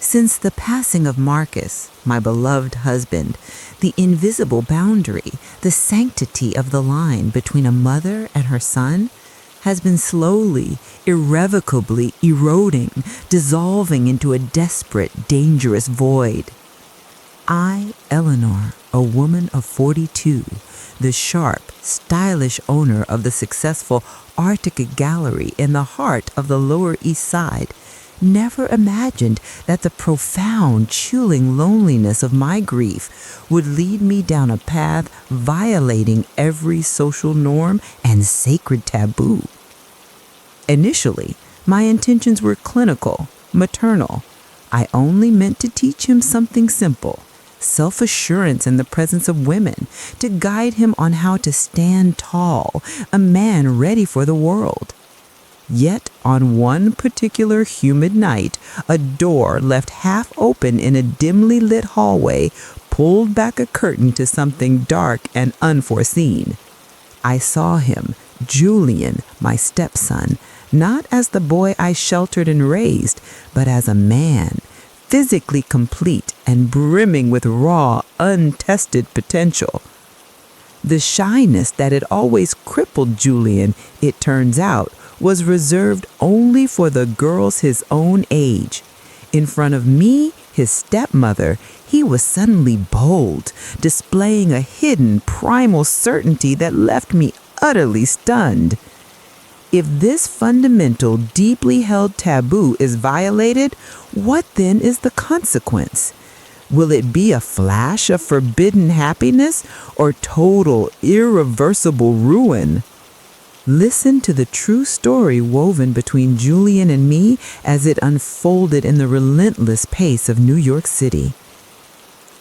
Since the passing of Marcus, my beloved husband, the invisible boundary, the sanctity of the line between a mother and her son has been slowly, irrevocably eroding, dissolving into a desperate, dangerous void. I, Eleanor, a woman of 42, the sharp, stylish owner of the successful Arctic Gallery in the heart of the Lower East Side, never imagined that the profound, chilling loneliness of my grief would lead me down a path violating every social norm and sacred taboo. Initially, my intentions were clinical, maternal. I only meant to teach him something simple, self-assurance in the presence of women, to guide him on how to stand tall, a man ready for the world. Yet on one particular humid night, a door left half open in a dimly lit hallway pulled back a curtain to something dark and unforeseen. I saw him, Julian, my stepson, not as the boy I sheltered and raised, but as a man, physically complete and brimming with raw, untested potential. The shyness that had always crippled Julian, it turns out, was reserved only for the girls his own age. In front of me, his stepmother, he was suddenly bold, displaying a hidden, primal certainty that left me utterly stunned. If this fundamental, deeply held taboo is violated, what then is the consequence? Will it be a flash of forbidden happiness or total, irreversible ruin? Listen to the true story woven between Julian and me as it unfolded in the relentless pace of New York City.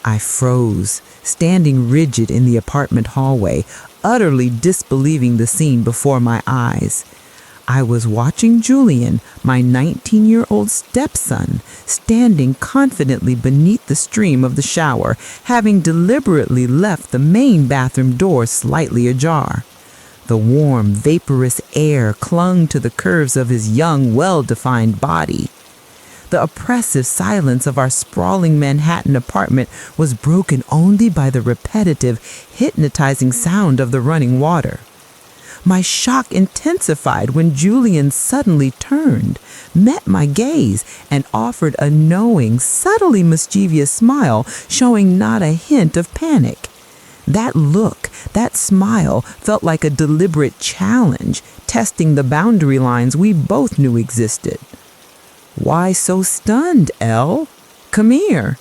I froze, standing rigid in the apartment hallway, utterly disbelieving the scene before my eyes. I was watching Julian, my 19-year-old stepson, standing confidently beneath the stream of the shower, having deliberately left the main bathroom door slightly ajar. The warm, vaporous air clung to the curves of his young, well-defined body. The oppressive silence of our sprawling Manhattan apartment was broken only by the repetitive, hypnotizing sound of the running water. My shock intensified when Julian suddenly turned, met my gaze, and offered a knowing, subtly mischievous smile, showing not a hint of panic. That look, that smile, felt like a deliberate challenge, testing the boundary lines we both knew existed. "Why so stunned, Elle? Come here."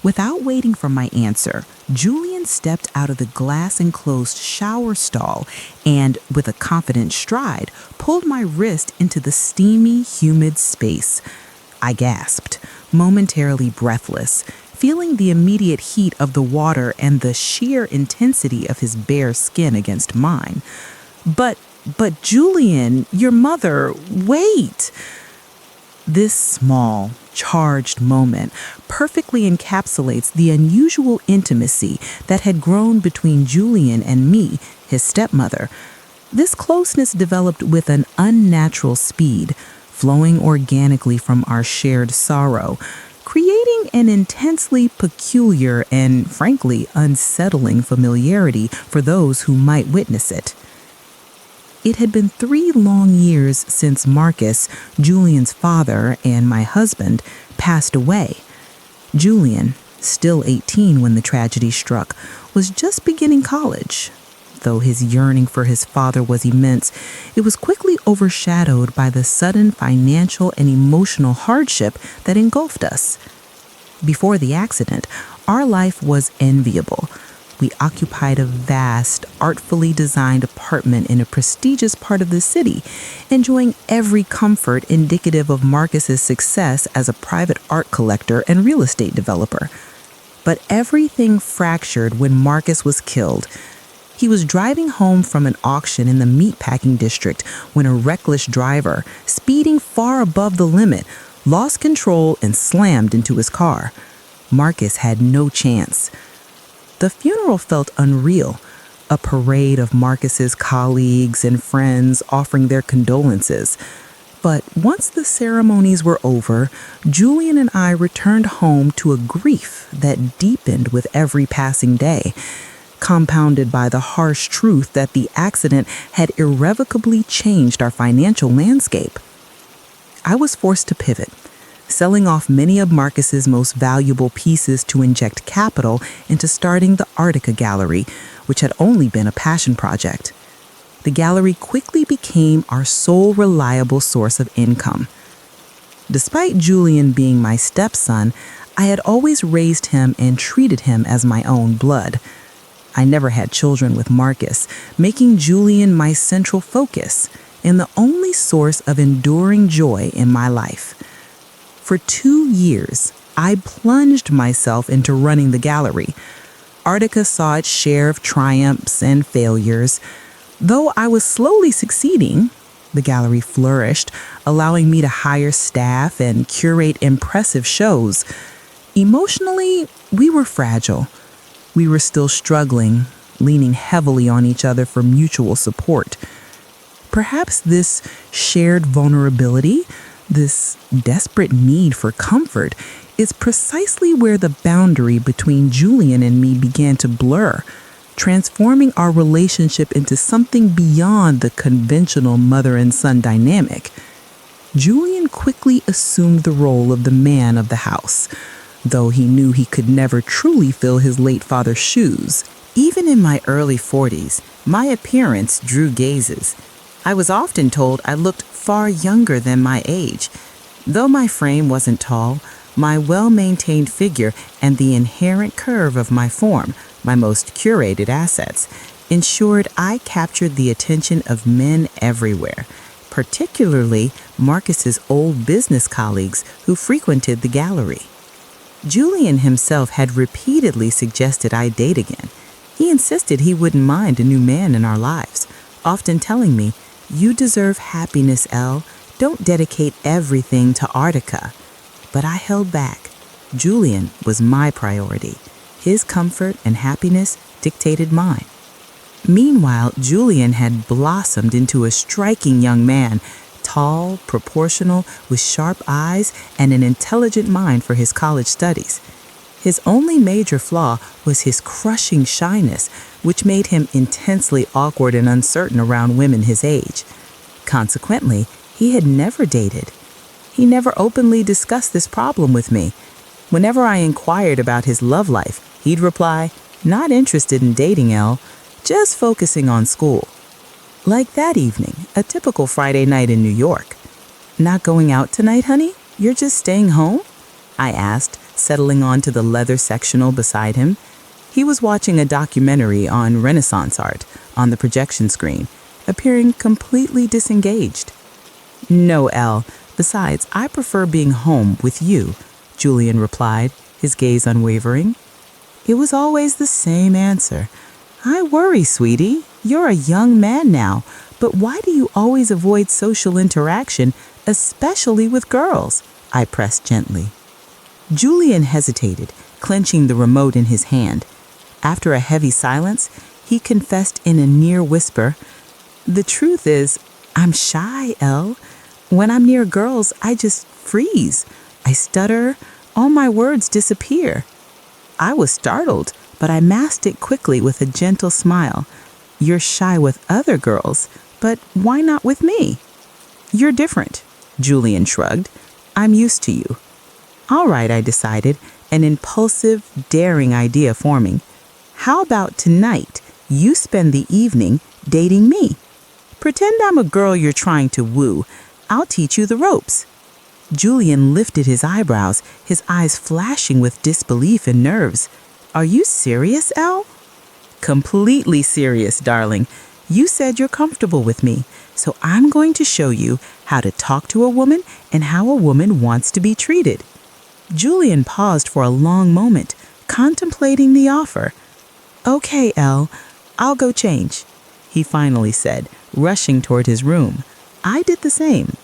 Without waiting for my answer, Julian stepped out of the glass-enclosed shower stall and, with a confident stride, pulled my wrist into the steamy, humid space. I gasped, momentarily breathless, feeling the immediate heat of the water and the sheer intensity of his bare skin against mine. But Julian, your mother, wait!" This small, charged moment perfectly encapsulates the unusual intimacy that had grown between Julian and me, his stepmother. This closeness developed with an unnatural speed, flowing organically from our shared sorrow, creating an intensely peculiar and, frankly, unsettling familiarity for those who might witness it. It had been 3 long years since Marcus, Julian's father and my husband, passed away. Julian, still 18 when the tragedy struck, was just beginning college. Though his yearning for his father was immense, it was quickly overshadowed by the sudden financial and emotional hardship that engulfed us. Before the accident, our life was enviable. We occupied a vast, artfully designed apartment in a prestigious part of the city, enjoying every comfort indicative of Marcus's success as a private art collector and real estate developer. But everything fractured when Marcus was killed. He was driving home from an auction in the meatpacking district when a reckless driver, speeding far above the limit, lost control and slammed into his car. Marcus had no chance. The funeral felt unreal, a parade of Marcus's colleagues and friends offering their condolences. But once the ceremonies were over, Julian and I returned home to a grief that deepened with every passing day, compounded by the harsh truth that the accident had irrevocably changed our financial landscape. I was forced to pivot, selling off many of Marcus's most valuable pieces to inject capital into starting the Arctica Gallery, which had only been a passion project. The gallery quickly became our sole reliable source of income. Despite Julian being my stepson, I had always raised him and treated him as my own blood. I never had children with Marcus, making Julian my central focus and the only source of enduring joy in my life. For 2 years, I plunged myself into running the gallery. Arctica saw its share of triumphs and failures. Though I was slowly succeeding, the gallery flourished, allowing me to hire staff and curate impressive shows. Emotionally, we were fragile. We were still struggling, leaning heavily on each other for mutual support. Perhaps this shared vulnerability, this desperate need for comfort, is precisely where the boundary between Julian and me began to blur, transforming our relationship into something beyond the conventional mother and son dynamic. Julian quickly assumed the role of the man of the house, though he knew he could never truly fill his late father's shoes. Even in my early 40s, my appearance drew gazes. I was often told I looked far younger than my age. Though my frame wasn't tall, my well-maintained figure and the inherent curve of my form, my most curated assets, ensured I captured the attention of men everywhere, particularly Marcus's old business colleagues who frequented the gallery. Julian himself had repeatedly suggested I date again. He insisted he wouldn't mind a new man in our lives, often telling me, "You deserve happiness, Elle. Don't dedicate everything to Arctica." But I held back. Julian was my priority. His comfort and happiness dictated mine. Meanwhile, Julian had blossomed into a striking young man, tall, proportional, with sharp eyes and an intelligent mind for his college studies. His only major flaw was his crushing shyness, which made him intensely awkward and uncertain around women his age. Consequently, he had never dated. He never openly discussed this problem with me. Whenever I inquired about his love life, he'd reply, "Not interested in dating, Elle, just focusing on school." Like that evening, a typical Friday night in New York. "Not going out tonight, honey? You're just staying home?" I asked, settling onto the leather sectional beside him. He was watching a documentary on Renaissance art on the projection screen, appearing completely disengaged. "No, Elle. Besides, I prefer being home with you," Julian replied, his gaze unwavering. It was always the same answer. "I worry, sweetie. You're a young man now, but why do you always avoid social interaction, especially with girls?" I pressed gently. Julian hesitated, clenching the remote in his hand. After a heavy silence, he confessed in a near whisper, "The truth is, I'm shy, Elle. When I'm near girls, I just freeze. I stutter. All my words disappear." I was startled, but I masked it quickly with a gentle smile. "You're shy with other girls, but why not with me?" "You're different," Julian shrugged. "I'm used to you." "All right," I decided, an impulsive, daring idea forming. "How about tonight you spend the evening dating me? Pretend I'm a girl you're trying to woo. I'll teach you the ropes." Julian lifted his eyebrows, his eyes flashing with disbelief and nerves. "Are you serious, Elle?" "Completely serious, darling. You said you're comfortable with me, so I'm going to show you how to talk to a woman and how a woman wants to be treated." Julian paused for a long moment, contemplating the offer. "Okay, Elle, I'll go change," he finally said, rushing toward his room. I did the same.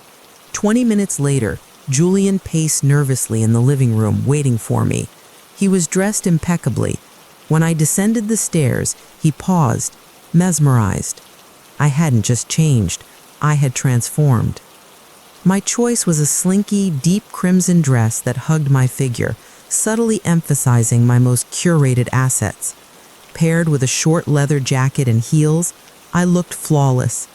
20 minutes later, Julian paced nervously in the living room, waiting for me. He was dressed impeccably. When I descended the stairs, he paused, mesmerized. I hadn't just changed, I had transformed. My choice was a slinky, deep crimson dress that hugged my figure, subtly emphasizing my most curated assets. Paired with a short leather jacket and heels, I looked flawless.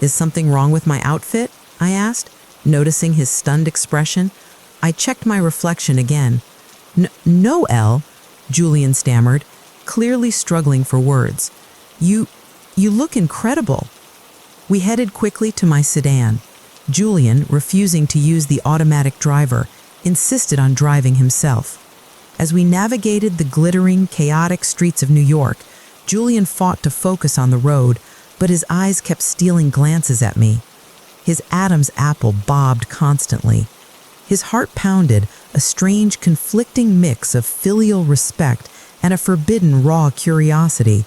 "Is something wrong with my outfit?" I asked, noticing his stunned expression. I checked my reflection again. No, Elle," Julian stammered, clearly struggling for words. You look incredible." We headed quickly to my sedan. Julian, refusing to use the automatic driver, insisted on driving himself. As we navigated the glittering, chaotic streets of New York, Julian fought to focus on the road, but his eyes kept stealing glances at me. His Adam's apple bobbed constantly. His heart pounded, a strange, conflicting mix of filial respect and a forbidden, raw curiosity.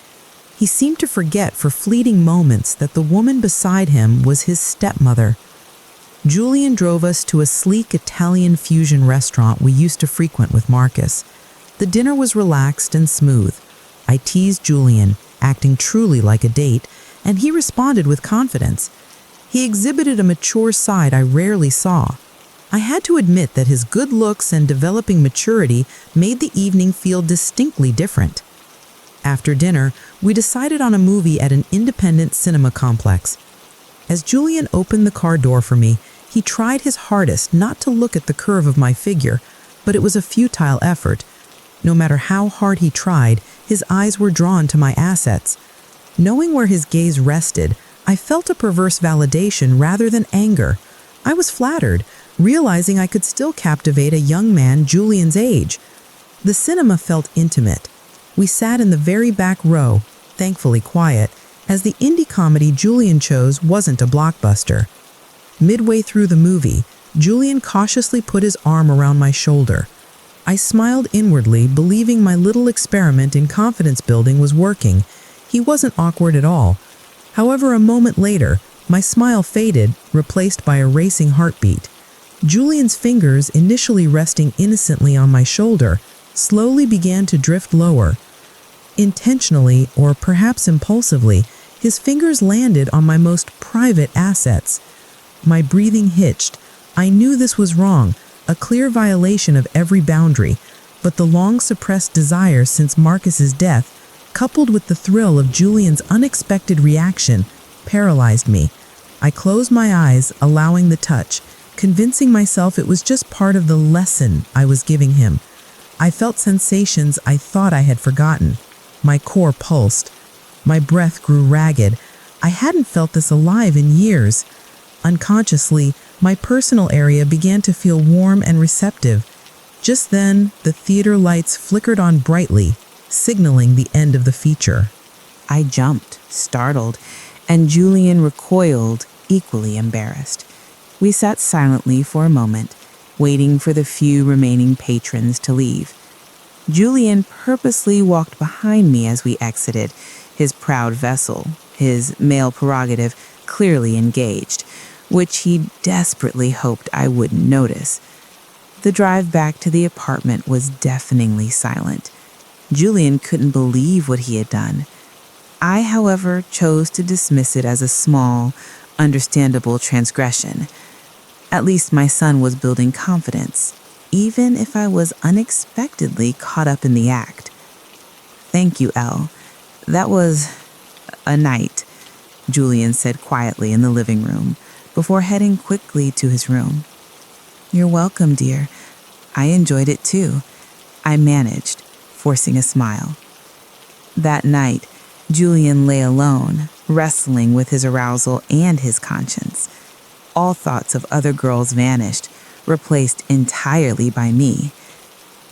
He seemed to forget for fleeting moments that the woman beside him was his stepmother. Julian drove us to a sleek Italian fusion restaurant we used to frequent with Marcus. The dinner was relaxed and smooth. I teased Julian, acting truly like a date, and he responded with confidence. He exhibited a mature side I rarely saw. I had to admit that his good looks and developing maturity made the evening feel distinctly different. After dinner, we decided on a movie at an independent cinema complex. As Julian opened the car door for me, he tried his hardest not to look at the curve of my figure, but it was a futile effort. No matter how hard he tried, his eyes were drawn to my assets. Knowing where his gaze rested, I felt a perverse validation rather than anger. I was flattered, realizing I could still captivate a young man Julian's age. The cinema felt intimate. We sat in the very back row, thankfully quiet, as the indie comedy Julian chose wasn't a blockbuster. Midway through the movie, Julian cautiously put his arm around my shoulder. I smiled inwardly, believing my little experiment in confidence building was working. He wasn't awkward at all. However, a moment later, my smile faded, replaced by a racing heartbeat. Julian's fingers, initially resting innocently on my shoulder, slowly began to drift lower. Intentionally, or perhaps impulsively, his fingers landed on my most private assets. My breathing hitched. I knew this was wrong, a clear violation of every boundary, but the long-suppressed desire since Marcus's death, coupled with the thrill of Julian's unexpected reaction, paralyzed me. I closed my eyes, allowing the touch, convincing myself it was just part of the lesson I was giving him. I felt sensations I thought I had forgotten. My core pulsed. My breath grew ragged. I hadn't felt this alive in years. Unconsciously, my personal area began to feel warm and receptive. Just then, the theater lights flickered on brightly, signaling the end of the feature. I jumped, startled, and Julian recoiled, equally embarrassed. We sat silently for a moment, waiting for the few remaining patrons to leave. Julian purposely walked behind me as we exited, his proud vessel, his male prerogative, clearly engaged, which he desperately hoped I wouldn't notice. The drive back to the apartment was deafeningly silent. Julian couldn't believe what he had done. I, however, chose to dismiss it as a small, understandable transgression. At least my son was building confidence, even if I was unexpectedly caught up in the act. "Thank you, Elle. That was a night," Julian said quietly in the living room, before heading quickly to his room. "You're welcome, dear. I enjoyed it too," I managed, forcing a smile. That night, Julian lay alone, wrestling with his arousal and his conscience. All thoughts of other girls vanished, replaced entirely by me.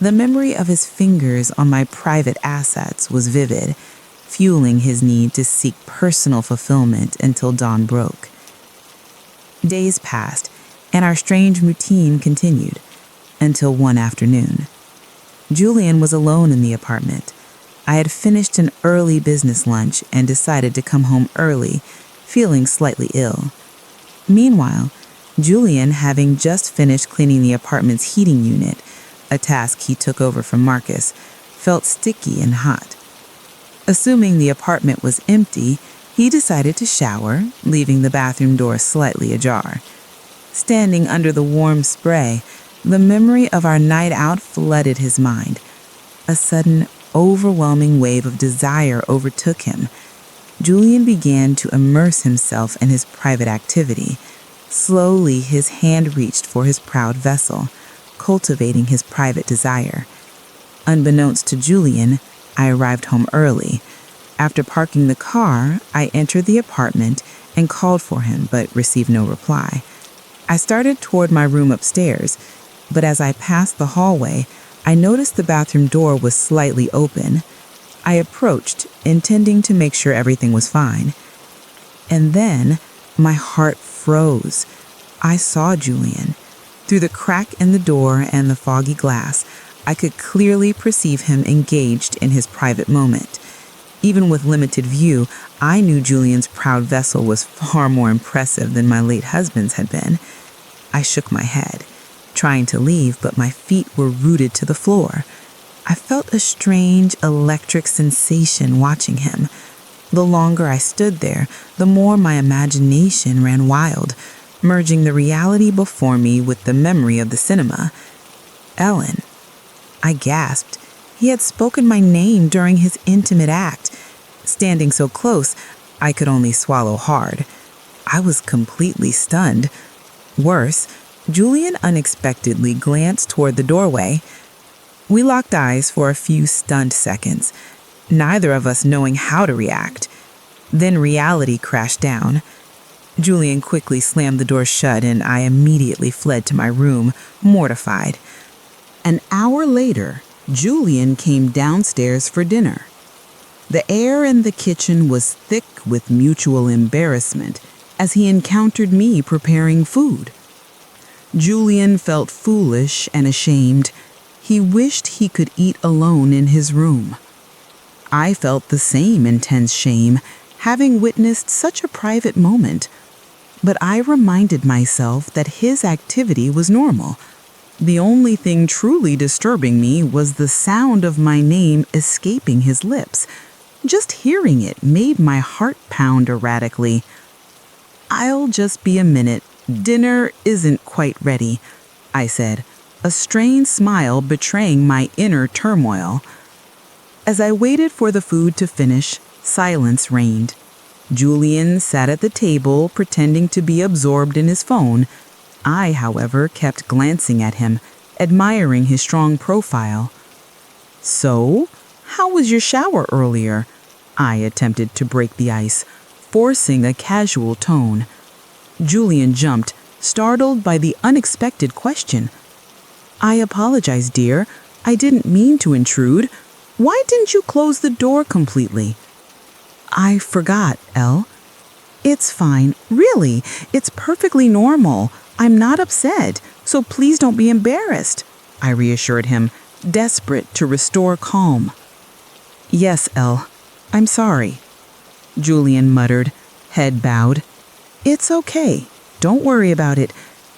The memory of his fingers on my private assets was vivid, fueling his need to seek personal fulfillment until dawn broke. Days passed, and our strange routine continued, until one afternoon. Julian was alone in the apartment. I had finished an early business lunch and decided to come home early, feeling slightly ill. Meanwhile, Julian, having just finished cleaning the apartment's heating unit, a task he took over from Marcus, felt sticky and hot. Assuming the apartment was empty, he decided to shower, leaving the bathroom door slightly ajar. Standing under the warm spray, the memory of our night out flooded his mind. A sudden, overwhelming wave of desire overtook him. Julian began to immerse himself in his private activity. Slowly, his hand reached for his proud vessel, cultivating his private desire. Unbeknownst to Julian, I arrived home early. After parking the car, I entered the apartment and called for him, but received no reply. I started toward my room upstairs, but as I passed the hallway, I noticed the bathroom door was slightly open. I approached, intending to make sure everything was fine. And then, my heart froze. I saw Julian. Through the crack in the door and the foggy glass, I could clearly perceive him engaged in his private moment. Even with limited view, I knew Julian's proud vessel was far more impressive than my late husband's had been. I shook my head, trying to leave, but my feet were rooted to the floor. I felt a strange electric sensation watching him. The longer I stood there, the more my imagination ran wild, merging the reality before me with the memory of the cinema. Ellen. I gasped. He had spoken my name during his intimate act. Standing so close, I could only swallow hard. I was completely stunned. Worse, Julian unexpectedly glanced toward the doorway. We locked eyes for a few stunned seconds, neither of us knowing how to react. Then reality crashed down. Julian quickly slammed the door shut, and I immediately fled to my room, mortified. An hour later, Julian came downstairs for dinner. The air in the kitchen was thick with mutual embarrassment as he encountered me preparing food. Julian felt foolish and ashamed. He wished he could eat alone in his room. I felt the same intense shame, having witnessed such a private moment. But I reminded myself that his activity was normal. The only thing truly disturbing me was the sound of my name escaping his lips. Just hearing it made my heart pound erratically. "I'll just be a minute. Dinner isn't quite ready," I said, a strained smile betraying my inner turmoil. As I waited for the food to finish, silence reigned. Julian sat at the table pretending to be absorbed in his phone. I, however, kept glancing at him, admiring his strong profile. "So, how was your shower earlier?" I attempted to break the ice, forcing a casual tone. Julian jumped, startled by the unexpected question. "I apologize, dear. I didn't mean to intrude. Why didn't you close the door completely?" "I forgot, Elle." "It's fine. Really, it's perfectly normal. I'm not upset, so please don't be embarrassed," I reassured him, desperate to restore calm. "Yes, Elle. I'm sorry," Julian muttered, head bowed. "It's okay. Don't worry about it.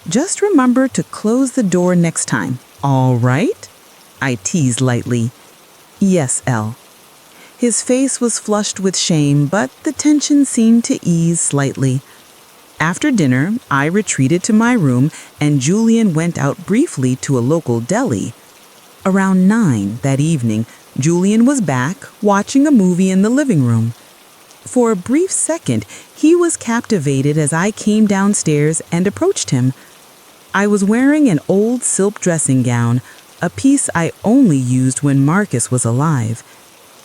Just remember to close the door next time, all right?" I teased lightly. "Yes, Elle." His face was flushed with shame, but the tension seemed to ease slightly. After dinner, I retreated to my room, and Julian went out briefly to a local deli. Around 9 that evening, Julian was back, watching a movie in the living room. For a brief second, he was captivated as I came downstairs and approached him. I was wearing an old silk dressing gown, a piece I only used when Marcus was alive.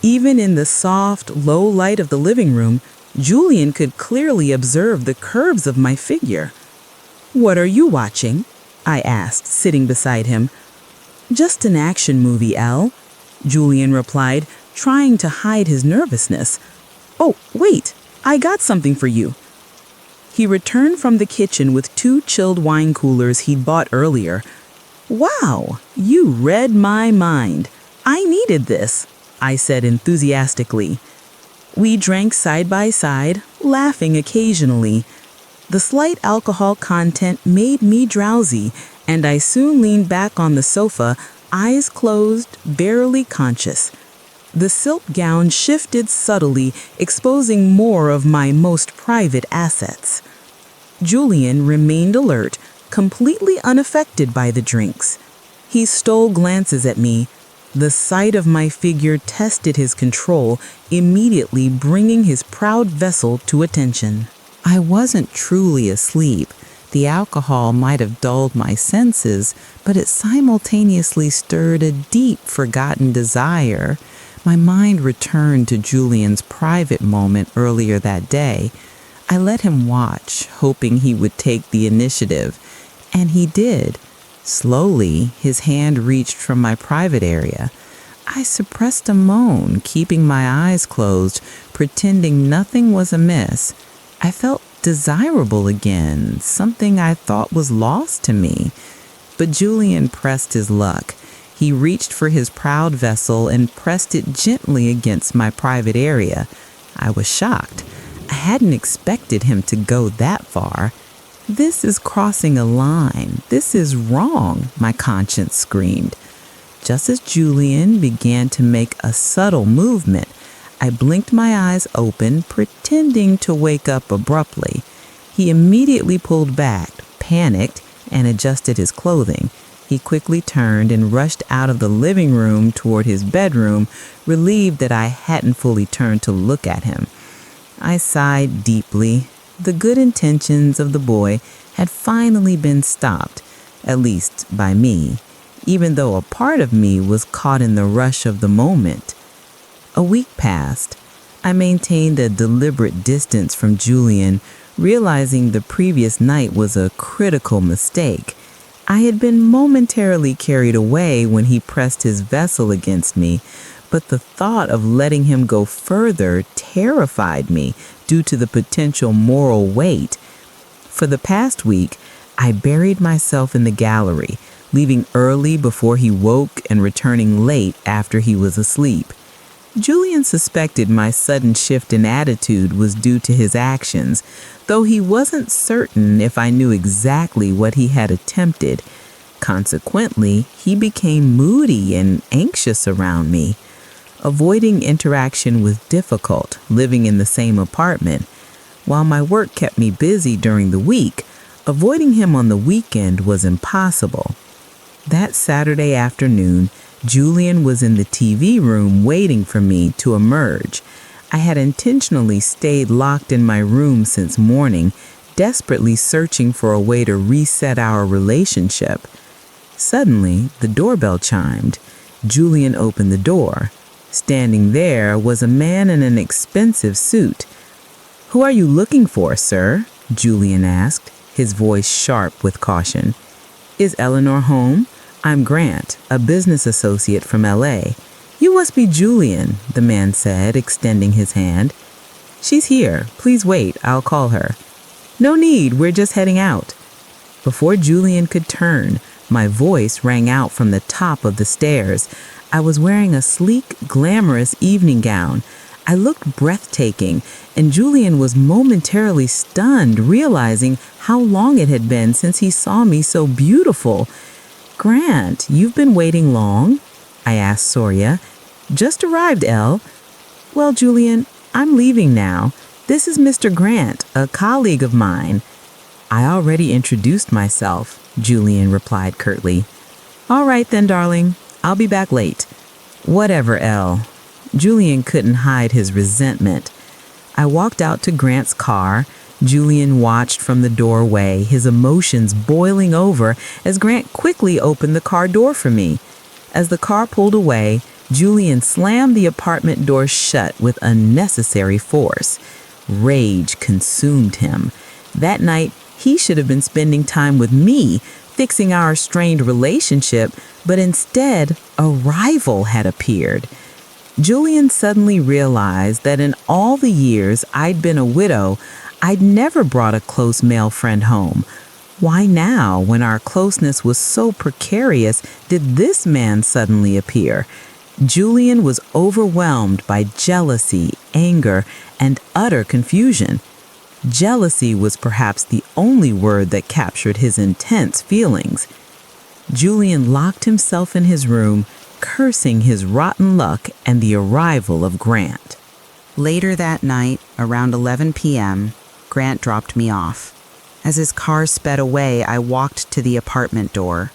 Even in the soft, low light of the living room, Julian could clearly observe the curves of my figure. "What are you watching?" I asked, sitting beside him. "Just an action movie, Elle," Julian replied, trying to hide his nervousness. "Oh, wait, I got something for you." He returned from the kitchen with 2 chilled wine coolers he'd bought earlier. "Wow, you read my mind. I needed this," I said enthusiastically. We drank side by side, laughing occasionally. The slight alcohol content made me drowsy, and I soon leaned back on the sofa, eyes closed, barely conscious. The silk gown shifted subtly, exposing more of my most private assets. Julian remained alert, completely unaffected by the drinks. He stole glances at me. The sight of my figure tested his control, immediately bringing his proud vessel to attention. I wasn't truly asleep. The alcohol might have dulled my senses, but it simultaneously stirred a deep, forgotten desire. My mind returned to Julian's private moment earlier that day. I let him watch, hoping he would take the initiative, and he did. Slowly, his hand reached from my private area. I suppressed a moan, keeping my eyes closed, pretending nothing was amiss. I felt desirable again, something I thought was lost to me. But Julian pressed his luck. He reached for his proud vessel and pressed it gently against my private area. I was shocked. I hadn't expected him to go that far. This is crossing a line. This is wrong, my conscience screamed. Just as Julian began to make a subtle movement, I blinked my eyes open, pretending to wake up abruptly. He immediately pulled back, panicked, and adjusted his clothing. He quickly turned and rushed out of the living room toward his bedroom, relieved that I hadn't fully turned to look at him. I sighed deeply. The good intentions of the boy had finally been stopped, at least by me, even though a part of me was caught in the rush of the moment. A week passed. I maintained a deliberate distance from Julian, realizing the previous night was a critical mistake. I had been momentarily carried away when he pressed his vessel against me, but the thought of letting him go further terrified me due to the potential moral weight. For the past week, I buried myself in the gallery, leaving early before he woke and returning late after he was asleep. Julian suspected my sudden shift in attitude was due to his actions, though he wasn't certain if I knew exactly what he had attempted. Consequently, he became moody and anxious around me. Avoiding interaction was difficult, living in the same apartment. While my work kept me busy during the week, avoiding him on the weekend was impossible. That Saturday afternoon, Julian was in the TV room waiting for me to emerge. I had intentionally stayed locked in my room since morning, desperately searching for a way to reset our relationship. Suddenly, the doorbell chimed. Julian opened the door. Standing there was a man in an expensive suit. "Who are you looking for, sir?" Julian asked, his voice sharp with caution. "Is Eleanor home? I'm Grant, a business associate from LA. "You must be Julian," the man said, extending his hand. "She's here. Please wait. I'll call her." "No need. We're just heading out." Before Julian could turn, my voice rang out from the top of the stairs. I was wearing a sleek, glamorous evening gown. I looked breathtaking, and Julian was momentarily stunned, realizing how long it had been since he saw me so beautiful. "Grant, you've been waiting long?" I asked Soria. "Just arrived, Elle." "Well, Julian, I'm leaving now. This is Mr. Grant, a colleague of mine." "I already introduced myself," Julian replied curtly. "All right then, darling. I'll be back late." "Whatever, Elle." Julian couldn't hide his resentment. I walked out to Grant's car. Julian watched from the doorway, his emotions boiling over as Grant quickly opened the car door for me. As the car pulled away, Julian slammed the apartment door shut with unnecessary force. Rage consumed him. That night, he should have been spending time with me, fixing our strained relationship, but instead, a rival had appeared. Julian suddenly realized that in all the years I'd been a widow, I'd never brought a close male friend home. Why now, when our closeness was so precarious, did this man suddenly appear? Julian was overwhelmed by jealousy, anger, and utter confusion. Jealousy was perhaps the only word that captured his intense feelings. Julian locked himself in his room, cursing his rotten luck and the arrival of Grant. Later that night, around 11 p.m., Grant dropped me off. As his car sped away, I walked to the apartment door.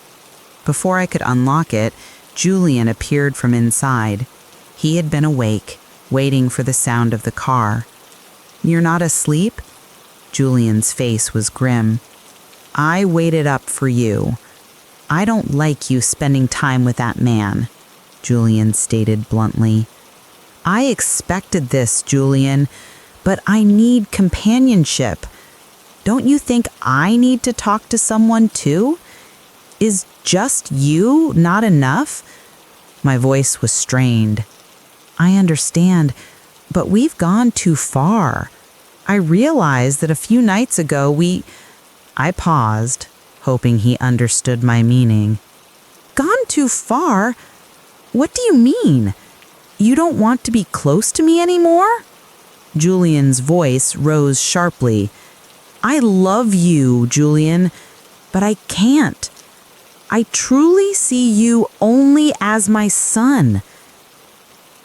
Before I could unlock it, Julian appeared from inside. He had been awake, waiting for the sound of the car. "You're not asleep?" Julian's face was grim. "I waited up for you. I don't like you spending time with that man," Julian stated bluntly. "I expected this, Julian, but I need companionship. Don't you think I need to talk to someone too? Is just you not enough?" My voice was strained. "I understand, but we've gone too far. I realized that a few nights ago I paused, hoping he understood my meaning. "Gone too far? What do you mean? You don't want to be close to me anymore?" Julian's voice rose sharply. "I love you, Julian, but I can't. I truly see you only as my son."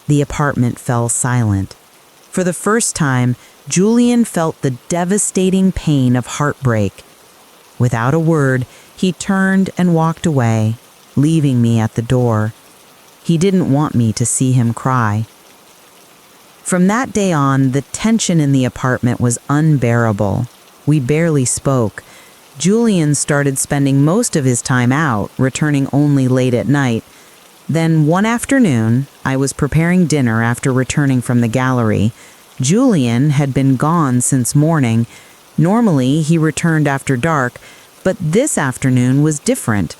The apartment fell silent. For the first time, Julian felt the devastating pain of heartbreak. Without a word, he turned and walked away, leaving me at the door. He didn't want me to see him cry. From that day on, the tension in the apartment was unbearable. We barely spoke. Julian started spending most of his time out, returning only late at night. Then one afternoon, I was preparing dinner after returning from the gallery. Julian had been gone since morning. Normally, he returned after dark, but this afternoon was different.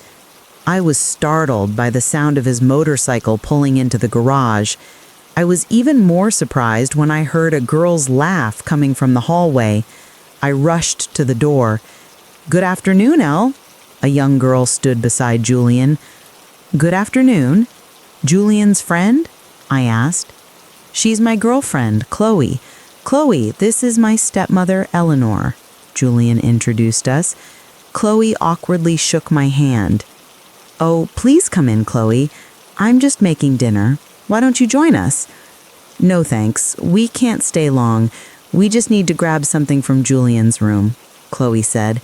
I was startled by the sound of his motorcycle pulling into the garage. I was even more surprised when I heard a girl's laugh coming from the hallway. I rushed to the door. "Good afternoon, Elle." A young girl stood beside Julian. "Good afternoon. Julian's friend?" I asked. "She's my girlfriend, Chloe. Chloe, this is my stepmother, Eleanor." Julian introduced us. Chloe awkwardly shook my hand. "Oh, please come in, Chloe. I'm just making dinner. Why don't you join us?" "No, thanks. We can't stay long. We just need to grab something from Julian's room," Chloe said.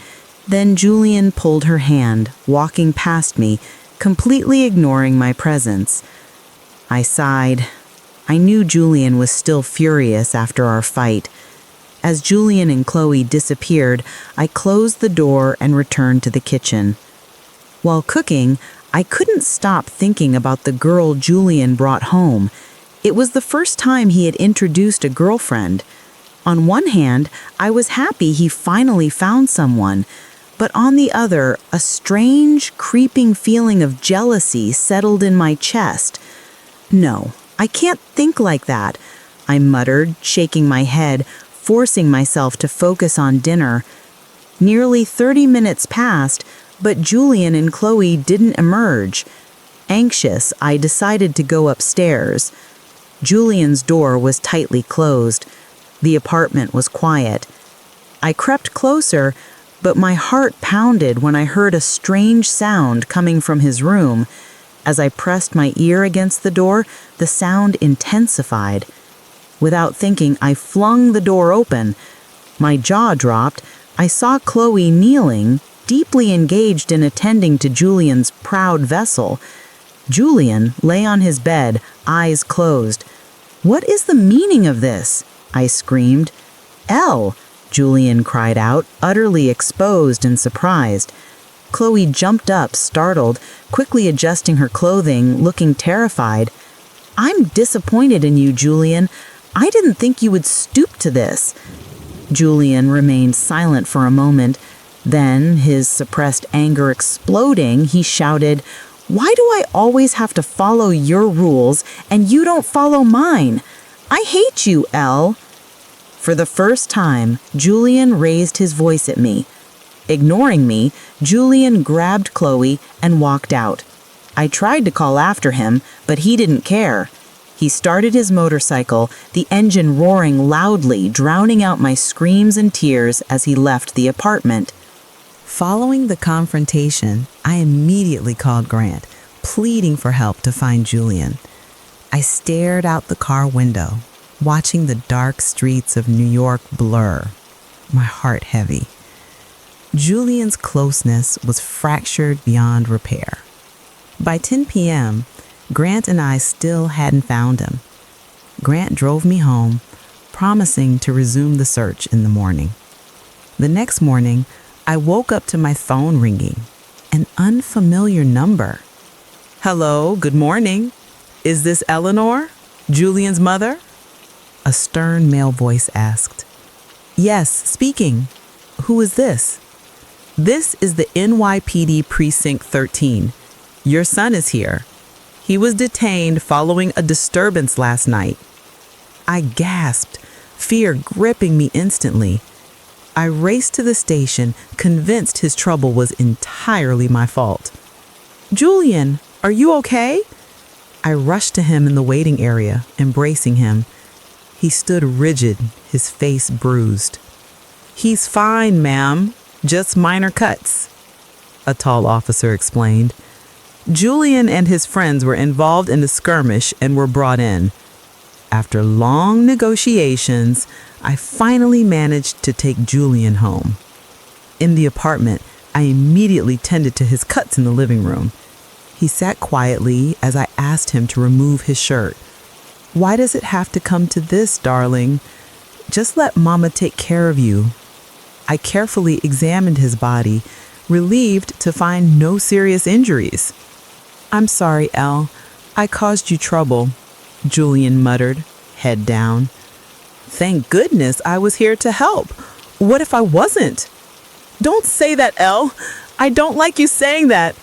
Then Julian pulled her hand, walking past me, completely ignoring my presence. I sighed. I knew Julian was still furious after our fight. As Julian and Chloe disappeared, I closed the door and returned to the kitchen. While cooking, I couldn't stop thinking about the girl Julian brought home. It was the first time he had introduced a girlfriend. On one hand, I was happy he finally found someone, but on the other, a strange, creeping feeling of jealousy settled in my chest. "No, I can't think like that," I muttered, shaking my head, forcing myself to focus on dinner. Nearly 30 minutes passed, but Julian and Chloe didn't emerge. Anxious, I decided to go upstairs. Julian's door was tightly closed. The apartment was quiet. I crept closer, but my heart pounded when I heard a strange sound coming from his room. As I pressed my ear against the door, the sound intensified. Without thinking, I flung the door open. My jaw dropped. I saw Chloe kneeling, deeply engaged in attending to Julian's proud vessel. Julian lay on his bed, eyes closed. "What is the meaning of this?" I screamed. "Elle!" Julian cried out, utterly exposed and surprised. Chloe jumped up, startled, quickly adjusting her clothing, looking terrified. "I'm disappointed in you, Julian. I didn't think you would stoop to this." Julian remained silent for a moment. Then, his suppressed anger exploding, he shouted, "Why do I always have to follow your rules and you don't follow mine? I hate you, Elle." For the first time, Julian raised his voice at me. Ignoring me, Julian grabbed Chloe and walked out. I tried to call after him, but he didn't care. He started his motorcycle, the engine roaring loudly, drowning out my screams and tears as he left the apartment. Following the confrontation, I immediately called Grant, pleading for help to find Julian. I stared out the car window, watching the dark streets of New York blur, my heart heavy. Julian's closeness was fractured beyond repair. By 10 p.m., Grant and I still hadn't found him. Grant drove me home, promising to resume the search in the morning. The next morning, I woke up to my phone ringing, an unfamiliar number. "Hello, good morning. Is this Eleanor, Julian's mother?" A stern male voice asked. "Yes, speaking. Who is this?" "This is the NYPD Precinct 13. Your son is here. He was detained following a disturbance last night." I gasped, fear gripping me instantly. I raced to the station, convinced his trouble was entirely my fault. "Julian, are you okay?" I rushed to him in the waiting area, embracing him. He stood rigid, his face bruised. "He's fine, ma'am. Just minor cuts," a tall officer explained. Julian and his friends were involved in the skirmish and were brought in. After long negotiations, I finally managed to take Julian home. In the apartment, I immediately tended to his cuts in the living room. He sat quietly as I asked him to remove his shirt. "Why does it have to come to this, darling? Just let Mama take care of you." I carefully examined his body, relieved to find no serious injuries. "I'm sorry, Elle. I caused you trouble," Julian muttered, head down. "Thank goodness I was here to help. What if I wasn't?" "Don't say that, Elle. I don't like you saying that."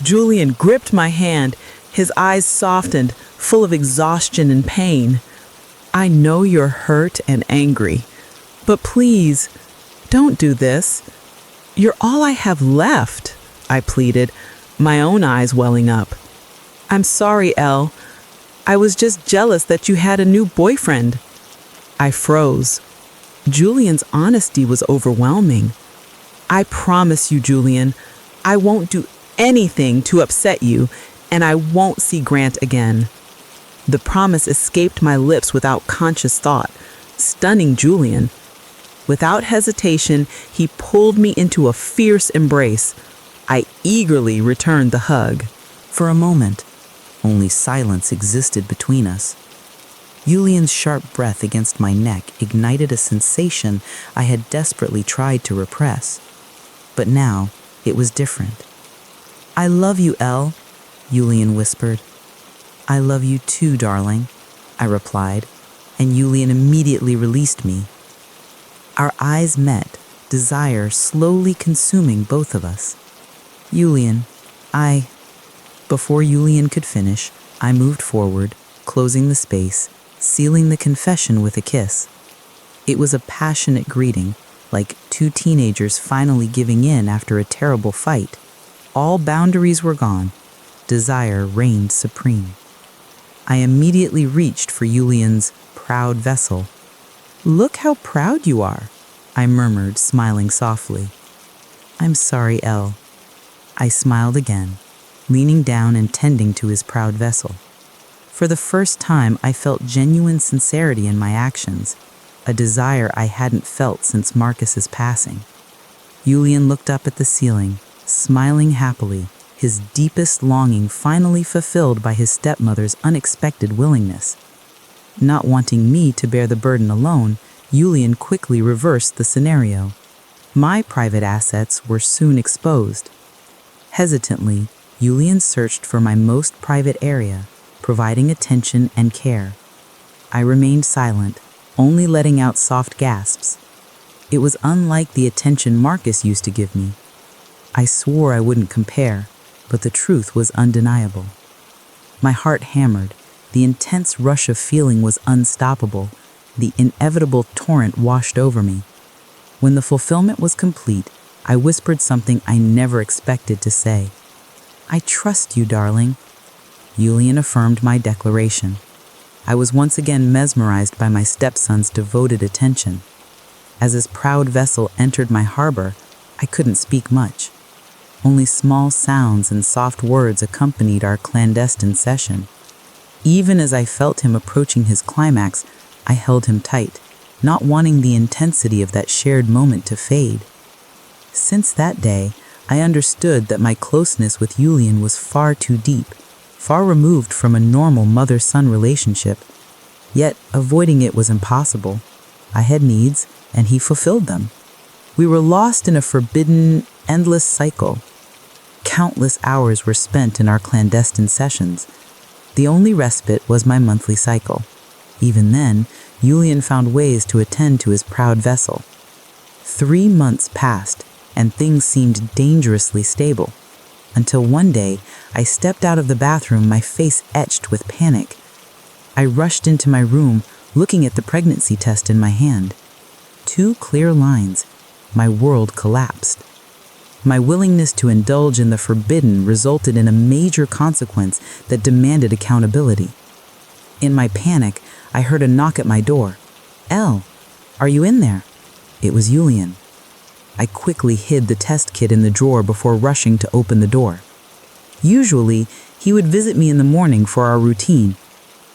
Julian gripped my hand, his eyes softened, full of exhaustion and pain. "I know you're hurt and angry, but please, don't do this. You're all I have left," I pleaded, my own eyes welling up. "I'm sorry, Elle. I was just jealous that you had a new boyfriend." I froze. Julian's honesty was overwhelming. "I promise you, Julian, I won't do anything to upset you, and I won't see Grant again." The promise escaped my lips without conscious thought, stunning Julian. Without hesitation, he pulled me into a fierce embrace. I eagerly returned the hug. For a moment, only silence existed between us. Julian's sharp breath against my neck ignited a sensation I had desperately tried to repress. But now, it was different. "I love you, Elle," Julian whispered. "I love you too, darling," I replied, and Julian immediately released me. Our eyes met, desire slowly consuming both of us. "Julian, Before Julian could finish, I moved forward, closing the space, sealing the confession with a kiss. It was a passionate greeting, like two teenagers finally giving in after a terrible fight. All boundaries were gone. Desire reigned supreme. I immediately reached for Julian's proud vessel. "Look how proud you are," I murmured, smiling softly. "I'm sorry, Elle." I smiled again, leaning down and tending to his proud vessel. For the first time, I felt genuine sincerity in my actions, a desire I hadn't felt since Marcus's passing. Julian looked up at the ceiling, smiling happily, his deepest longing finally fulfilled by his stepmother's unexpected willingness. Not wanting me to bear the burden alone, Julian quickly reversed the scenario. My private assets were soon exposed. Hesitantly, Julian searched for my most private area, providing attention and care. I remained silent, only letting out soft gasps. It was unlike the attention Marcus used to give me. I swore I wouldn't compare, but the truth was undeniable. My heart hammered. The intense rush of feeling was unstoppable. The inevitable torrent washed over me. When the fulfillment was complete, I whispered something I never expected to say. "I trust you, darling." Julian affirmed my declaration. I was once again mesmerized by my stepson's devoted attention. As his proud vessel entered my harbor, I couldn't speak much. Only small sounds and soft words accompanied our clandestine session. Even as I felt him approaching his climax, I held him tight, not wanting the intensity of that shared moment to fade. Since that day, I understood that my closeness with Julian was far too deep, far removed from a normal mother-son relationship. Yet, avoiding it was impossible. I had needs, and he fulfilled them. We were lost in a forbidden, endless cycle. Countless hours were spent in our clandestine sessions. The only respite was my monthly cycle. Even then, Julian found ways to attend to his proud vessel. 3 months passed, and things seemed dangerously stable. Until one day, I stepped out of the bathroom, my face etched with panic. I rushed into my room, looking at the pregnancy test in my hand. 2 clear lines. My world collapsed. My willingness to indulge in the forbidden resulted in a major consequence that demanded accountability. In my panic, I heard a knock at my door. "Elle, are you in there?" It was Julian. I quickly hid the test kit in the drawer before rushing to open the door. Usually, he would visit me in the morning for our routine,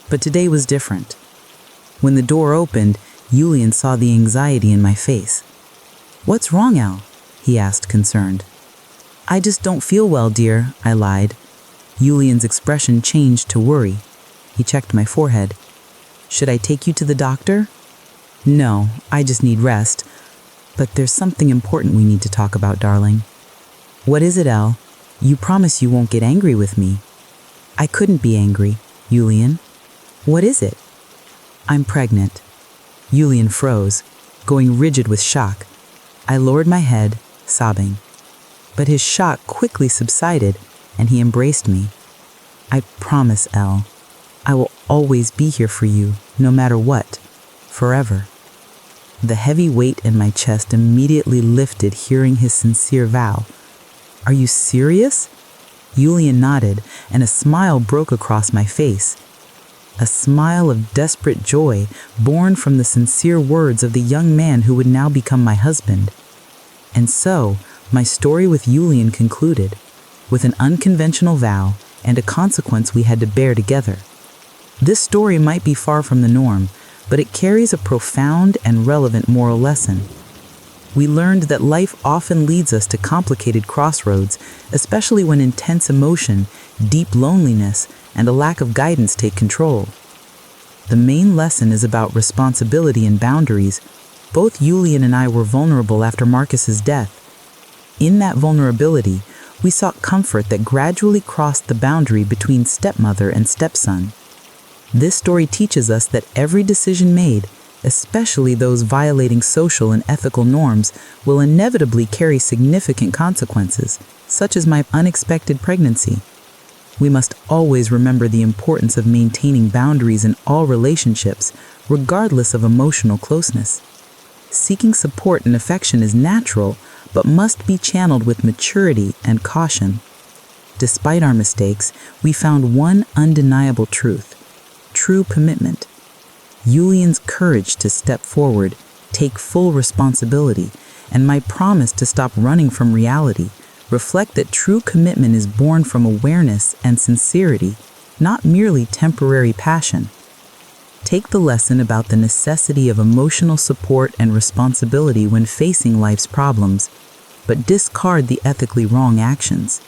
but today was different. When the door opened, Julian saw the anxiety in my face. "What's wrong, Elle?" he asked, concerned. "I just don't feel well, dear," I lied. Julian's expression changed to worry. He checked my forehead. "Should I take you to the doctor?" "No, I just need rest. But there's something important we need to talk about, darling." "What is it, Elle? You promise you won't get angry with me." "I couldn't be angry, Julian." "What is it?" "I'm pregnant." Julian froze, going rigid with shock. I lowered my head, sobbing. But his shock quickly subsided, and he embraced me. "I promise, Elle. I will always be here for you, no matter what. Forever." The heavy weight in my chest immediately lifted hearing his sincere vow. "Are you serious?" Julian nodded, and a smile broke across my face. A smile of desperate joy born from the sincere words of the young man who would now become my husband. And so, my story with Julian concluded, with an unconventional vow and a consequence we had to bear together. This story might be far from the norm, but it carries a profound and relevant moral lesson. We learned that life often leads us to complicated crossroads, especially when intense emotion, deep loneliness, and a lack of guidance take control. The main lesson is about responsibility and boundaries. Both Julian and I were vulnerable after Marcus's death. In that vulnerability, we sought comfort that gradually crossed the boundary between stepmother and stepson. This story teaches us that every decision made, especially those violating social and ethical norms, will inevitably carry significant consequences, such as my unexpected pregnancy. We must always remember the importance of maintaining boundaries in all relationships, regardless of emotional closeness. Seeking support and affection is natural, but must be channeled with maturity and caution. Despite our mistakes, we found one undeniable truth: true commitment. Julian's courage to step forward, take full responsibility, and my promise to stop running from reality reflect that true commitment is born from awareness and sincerity, not merely temporary passion. Take the lesson about the necessity of emotional support and responsibility when facing life's problems, but discard the ethically wrong actions.